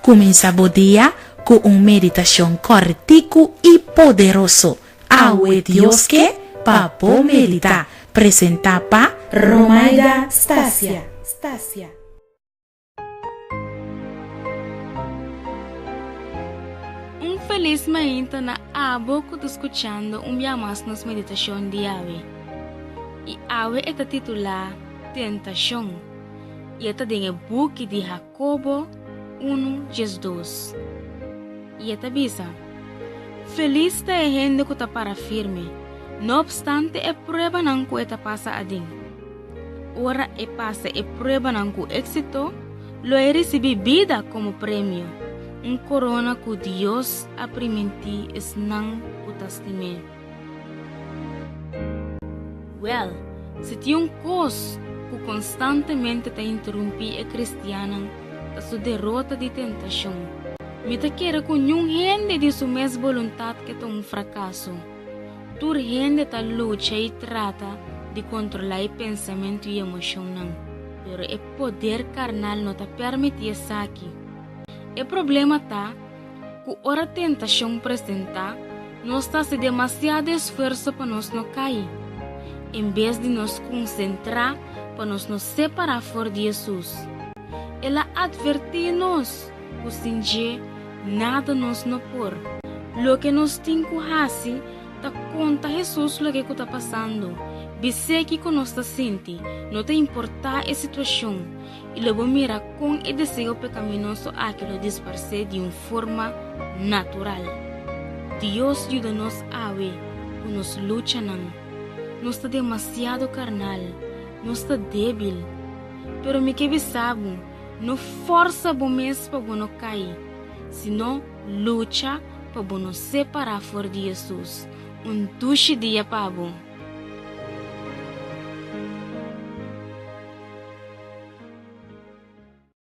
Comenzamos el día con una meditación Kòrtiku y Poderoso. Awe Dios que papo medita. Presenta pa ROMAIDA STASIA. Un feliz mañana na abo que escuchando día más nos meditación de ave. Y ave está titulada TENTASHON. Y está en el book de Jacobo 1:2. Y esta visa. Feliz está el gente que está para firme. No obstante, es prueba nan ku eta pasa ading. Ora e pasa e prueba nan ku éxito, lo risibí bida como premio. Un korona que Dios a primintí esnan ku stim'E. Well, se tiene un cos que constantemente te interrumpi e cristiana, ta su derrota de tentación. Me te quiere con un gente de su mes voluntad que te un fracaso. Tu gente ta lucha y trata de controlar el pensamiento y emoción, pero el poder carnal no te permite eso aquí. El problema está que ahora tentación presenta nos hace demasiado esfuerzo para nos no caer. En vez de nos concentrar para nos no separar por de Jesús. Ela advertimos que sin nada nos no por. Lo que nos tiene que hacer ta conta Jesús lo que está pasando. Dice que con nuestra sinti no te importa la situación y luego mira con el deseo pecaminoso a que lo disperse de una forma natural. Dios ayúdanos a ver que nos luchanan. No está demasiado carnal, no está débil. Pero me que sabe, no forza bom mes para no cair, sino lucha para no separar por de Jesús. Un duche dia para